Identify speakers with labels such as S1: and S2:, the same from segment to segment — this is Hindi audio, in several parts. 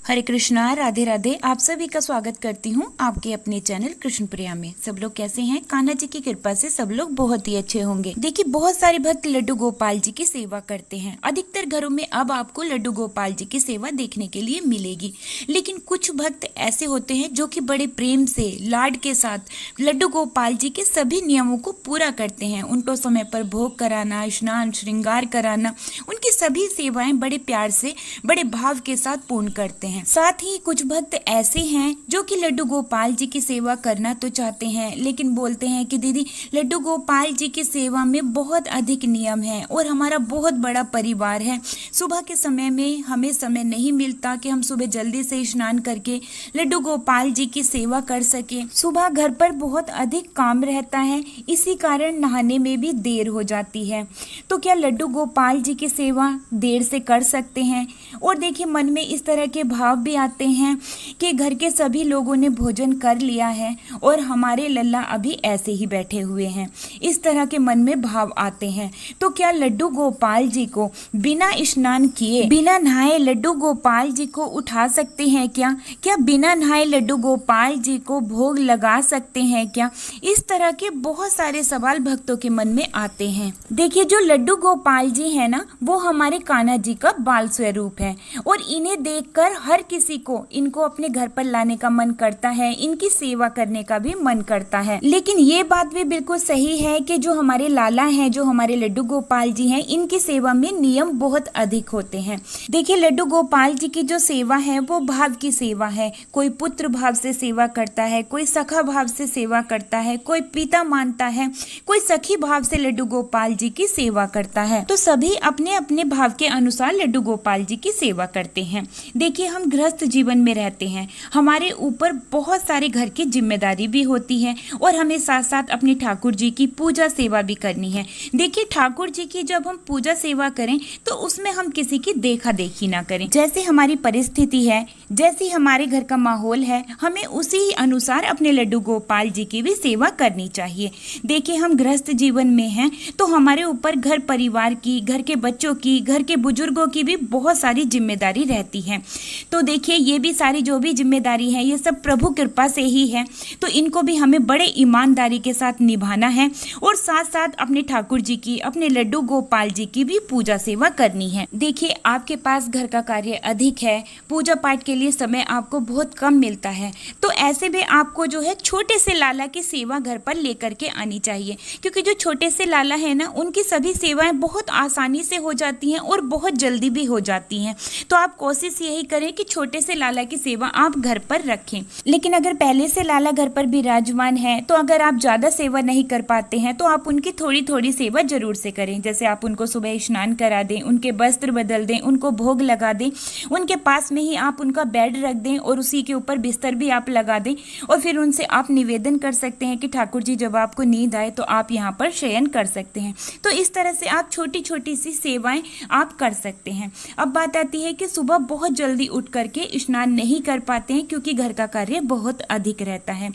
S1: हरे कृष्णा, राधे राधे। आप सभी का स्वागत करती हूँ आपके अपने चैनल कृष्ण प्रिया में। सब लोग कैसे हैं? कान्हा जी की कृपा से सब लोग बहुत ही अच्छे होंगे। देखिए, बहुत सारे भक्त लड्डू गोपाल जी की सेवा करते हैं। अधिकतर घरों में अब आपको लड्डू गोपाल जी की सेवा देखने के लिए मिलेगी, लेकिन कुछ भक्त ऐसे होते हैं जो कि बड़े प्रेम से, लाड के साथ लड्डू गोपाल जी के सभी नियमों को पूरा करते हैं। उनको समय पर भोग कराना, स्नान श्रृंगार कराना, उनकी सभी सेवाएं बड़े प्यार से, बड़े भाव के साथ पूर्ण करते हैं। साथ ही कुछ भक्त ऐसे हैं जो कि लड्डू गोपाल जी की सेवा करना तो चाहते हैं, लेकिन बोलते हैं कि दीदी, लड्डू गोपाल जी की सेवा में बहुत अधिक नियम है और हमारा बहुत बड़ा परिवार है। सुबह के समय में हमें समय नहीं मिलता कि हम सुबह जल्दी से स्नान करके लड्डू गोपाल जी की सेवा कर सके। सुबह घर पर बहुत अधिक काम रहता है, इसी कारण नहाने में भी देर हो जाती है। तो क्या लड्डू गोपाल जी की सेवा देर से कर सकते हैं? और देखिए, मन में इस तरह के भाव भी आते हैं कि घर के सभी लोगों ने भोजन कर लिया है और हमारे लल्ला अभी ऐसे ही बैठे हुए हैं। इस तरह के मन में भाव आते हैं। तो क्या लड्डू गोपाल जी को बिना स्नान किए, बिना नहाए लड्डू गोपाल जी को उठा सकते हैं क्या? क्या बिना नहाए लड्डू गोपाल जी को भोग लगा सकते हैं क्या? इस तरह के बहुत सारे सवाल भक्तों के मन में आते हैं। देखिए, जो लड्डू गोपाल जी है ना, वो हमारे कान्हा जी का बाल स्वरूप है और इन्हें देखकर हर किसी को इनको अपने घर पर लाने का मन करता है, इनकी सेवा करने का भी मन करता है। लेकिन ये बात भी बिल्कुल सही है कि जो हमारे लाला हैं, जो हमारे लड्डू गोपाल जी हैं, इनकी सेवा में नियम बहुत अधिक होते हैं। देखिए, लड्डू गोपाल जी की जो सेवा है वो भाव की सेवा है। कोई पुत्र भाव से सेवा करता है, कोई सखा भाव से सेवा करता है, कोई पिता मानता है, कोई सखी भाव से लड्डू गोपाल जी की सेवा करता है। तो सभी अपने अपने भाव के अनुसार लड्डू गोपाल जी की सेवा करते हैं। देखिए, हम गृहस्थ जीवन में रहते हैं, हमारे ऊपर बहुत सारे घर की जिम्मेदारी भी होती है और हमें साथ साथ अपने ठाकुर जी की पूजा सेवा भी करनी है। देखिए, ठाकुर जी की जब हम पूजा सेवा करें तो उसमें हम किसी की देखा देखी ना करें। जैसे हमारी परिस्थिति है, जैसी हमारे घर का माहौल है, हमें उसी अनुसार अपने लड्डू गोपाल जी की भी सेवा करनी चाहिए। देखिए, हम गृहस्थ जीवन में हैं तो हमारे ऊपर घर परिवार की, घर के बच्चों की, घर के बुजुर्गों की भी बहुत सारी जिम्मेदारी रहती है। तो देखिए, ये भी सारी जो भी जिम्मेदारी है, ये सब प्रभु कृपा से ही है। तो इनको भी हमें बड़े ईमानदारी के साथ निभाना है और साथ साथ अपने ठाकुर जी की, अपने लड्डू गोपाल जी की भी पूजा सेवा करनी है। देखिए, आपके पास घर का कार्य अधिक है, पूजा पाठ के लिए समय आपको बहुत कम मिलता है, तो ऐसे में आपको जो है छोटे से लाला की सेवा घर पर लेकर के आनी चाहिए, क्योंकि जो छोटे से लाला है ना, उनकी सभी सेवाएं बहुत आसानी से हो जाती हैं और बहुत जल्दी भी हो जाती हैं। तो आप कोशिश यही करें कि छोटे से लाला की सेवा आप घर पर रखें। लेकिन अगर पहले से लाला घर पर विराजमान है तो अगर आप ज़्यादा सेवा नहीं कर पाते हैं तो आप उनकी थोड़ी थोड़ी सेवा जरूर से करें। जैसे आप उनको सुबह स्नान करा दें, उनके वस्त्र बदल दें, उनको भोग लगा दें, उनके पास में ही आप उनका बेड रख दें और उसी के ऊपर बिस्तर भी आप लगा दें और फिर उनसे आप निवेदन कर सकते हैं कि ठाकुर जी, जब आपको नींद आए तो आप यहाँ पर शयन कर सकते हैं। तो इस तरह से आप छोटी छोटी सी सेवाएं आप कर सकते हैं। अब बात आती है कि सुबह बहुत जल्दी उठ करके स्नान नहीं कर पाते हैं क्योंकि घर का कार्य बहुत अधिक रहता है।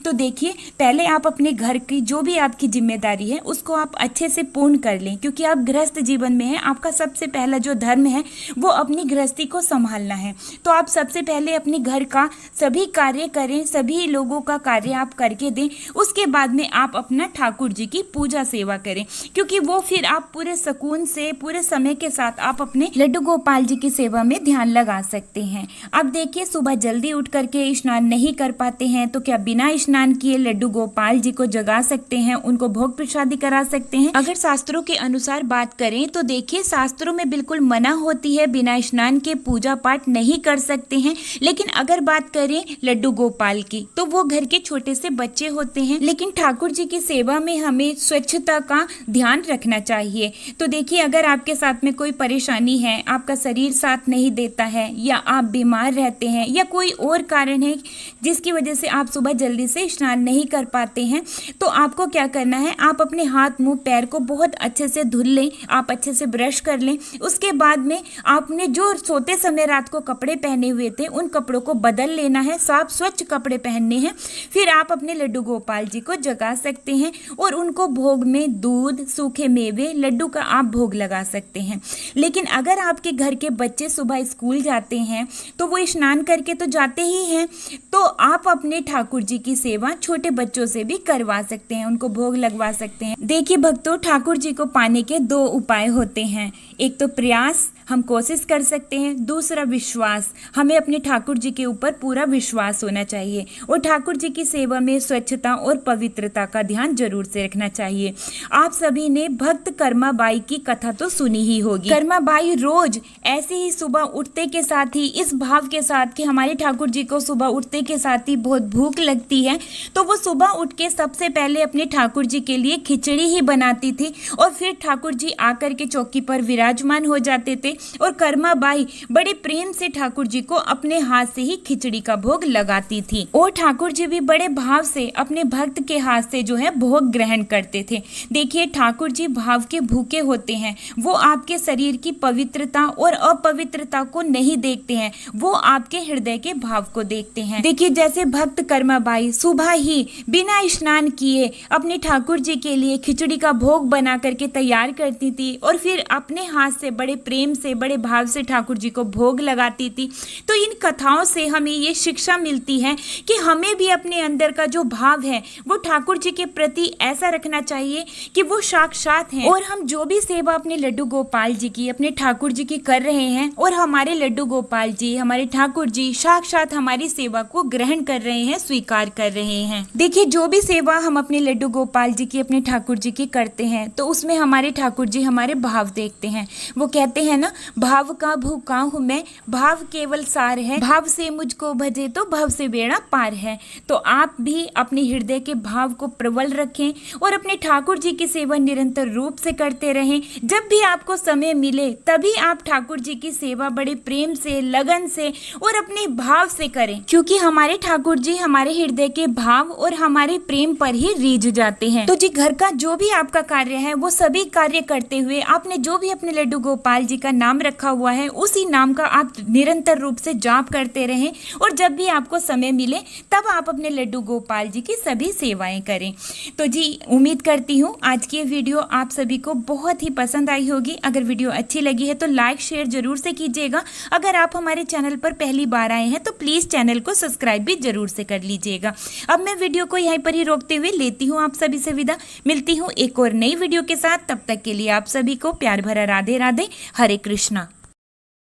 S1: तो देखिए, पहले आप अपने घर की जो भी आपकी जिम्मेदारी है उसको आप अच्छे से पूर्ण कर लें, क्योंकि आप गृहस्थ जीवन में हैं। आपका सबसे पहला जो धर्म है वो अपनी गृहस्थी को संभालना है। तो आप सबसे पहले अपने घर का सभी कार्य करें, सभी लोगों का कार्य आप करके दें। उसके बाद में आप अपना ठाकुर जी की पूजा सेवा करें, क्योंकि वो फिर आप पूरे सुकून से, पूरे समय के साथ आप अपने लड्डू गोपाल जी की सेवा में ध्यान लगा सकते हैं। अब देखिए, सुबह जल्दी उठ करके स्नान नहीं कर पाते हैं तो क्या बिना स्नान किए लड्डू गोपाल जी को जगा सकते हैं, उनको भोग प्रसादी करा सकते हैं? अगर शास्त्रों के अनुसार बात करें तो देखिए, शास्त्रों में बिल्कुल मना होती है, बिना स्नान के पूजा पाठ नहीं कर सकते हैं। लेकिन अगर बात करें लड्डू गोपाल की, तो वो घर के छोटे से बच्चे होते हैं, लेकिन ठाकुर जी की सेवा में हमें स्वच्छता का ध्यान रखना चाहिए। तो देखिए, अगर आपके साथ में कोई परेशानी है, आपका शरीर साथ नहीं देता है, या आप बीमार रहते हैं, या कोई और कारण है जिसकी वजह से आप सुबह जल्दी से स्नान नहीं कर पाते हैं, तो आपको क्या करना है, आप अपने हाथ मुंह पैर को बहुत अच्छे से धुल लें, आप अच्छे से ब्रश कर लें। उसके बाद में आपने जो सोते समय रात को कपड़े पहने हुए थे उन कपड़ों को बदल लेना है, साफ स्वच्छ कपड़े पहनने हैं। फिर आप अपने लड्डू गोपाल जी को जगा सकते हैं और उनको भोग में दूध, सूखे मेवे, लड्डू का आप भोग लगा सकते हैं। लेकिन अगर आपके घर के बच्चे सुबह स्कूल जाते हैं तो वो स्नान करके तो जाते ही हैं, तो आप अपने ठाकुर जी की सेवा छोटे बच्चों से भी करवा सकते हैं, उनको भोग लगवा सकते हैं। देखिए भक्तों, ठाकुर जी को पाने के दो उपाय होते हैं। एक तो प्रयास, हम कोशिश कर सकते हैं। दूसरा विश्वास, हमें अपने ठाकुर जी के ऊपर पूरा विश्वास होना चाहिए और ठाकुर जी की सेवा में स्वच्छता और पवित्रता का ध्यान जरूर से रखना चाहिए। आप सभी ने भक्त कर्मा बाई की कथा तो सुनी ही होगी। कर्मा बाई रोज ऐसे ही सुबह उठते के साथ ही इस भाव के साथ कि हमारे ठाकुर जी को सुबह उठते के साथ ही बहुत भूख लगती है, तो वो सुबह उठ के सबसे पहले अपने ठाकुर जी के लिए खिचड़ी ही बनाती थी और फिर ठाकुर जी आकर के चौकी पर विराजमान हो जाते थे और कर्मा बाई बड़े प्रेम से ठाकुर जी को अपने हाथ से ही खिचड़ी का भोग लगाती थी और ठाकुर जी भी बड़े भाव से अपने भक्त के हाथ से जो है भोग ग्रहण करते थे। देखिए, ठाकुर जी भाव के भूखे होते हैं, वो आपके शरीर की पवित्रता और अपवित्रता को नहीं देखते हैं, वो आपके हृदय के भाव को देखते हैं। देखिए, जैसे भक्त कर्मा बाई सुबह ही बिना स्नान किए अपने ठाकुर जी के लिए खिचड़ी का भोग बना करके तैयार करती थी और फिर अपने हाथ से बड़े प्रेम से, बड़े भाव से ठाकुर जी को भोग लगाती थी। तो इन कथाओं से हमें ये शिक्षा मिलती है कि हमें भी अपने अंदर का जो भाव है वो ठाकुर जी के प्रति ऐसा रखना चाहिए कि वो साक्षात हैं और हम जो भी सेवा अपने लड्डू गोपाल जी की, अपने ठाकुर जी की कर रहे हैं और हमारे लड्डू गोपाल जी, हमारे ठाकुर जी साक्षात हमारी सेवा को ग्रहण कर रहे हैं, स्वीकार कर रहे हैं। देखिए, जो भी सेवा हम अपने लड्डू गोपाल जी की, अपने ठाकुर जी की करते हैं तो उसमें हमारे ठाकुर जी हमारे भाव देखते हैं। वो कहते हैं ना, भाव का भूखा हूँ मैं, भाव केवल सार है, भाव से मुझको भजे तो भाव से बेड़ा पार है। तो आप भी अपने हृदय के भाव को प्रबल रखें और अपने ठाकुर जी की सेवा निरंतर रूप से करते रहें। जब भी आपको समय मिले तभी आप ठाकुर जी की सेवा बड़े प्रेम से, लगन से और अपने भाव से करें, क्योंकि हमारे ठाकुर जी हमारे हृदय के भाव और हमारे प्रेम पर ही रीझ जाते हैं। तो जी, घर का जो भी आपका कार्य है वो सभी कार्य करते हुए आपने जो भी अपने लड्डू गोपाल जी का नाम रखा हुआ है उसी नाम का आप निरंतर रूप से जाप करते रहें और जब भी आपको समय मिले तब आप अपने लड्डू गोपाल जी की सभी सेवाएं करें। तो जी, उम्मीद करती हूँ आज की ये वीडियो आप सभी को बहुत ही पसंद आई होगी। अगर वीडियो अच्छी लगी है तो लाइक शेयर जरूर से कीजिएगा। अगर आप हमारे चैनल पर पहली बार आए हैं तो प्लीज़ चैनल को सब्सक्राइब भी जरूर से कर लीजिएगा। अब मैं वीडियो को यहीं पर ही रोकते हुए लेती हूँ आप सभी से विदा। मिलती हूँ एक और नई वीडियो के साथ, तब तक के लिए आप सभी को प्यार भरा राधे राधे, हरे कृष्णा।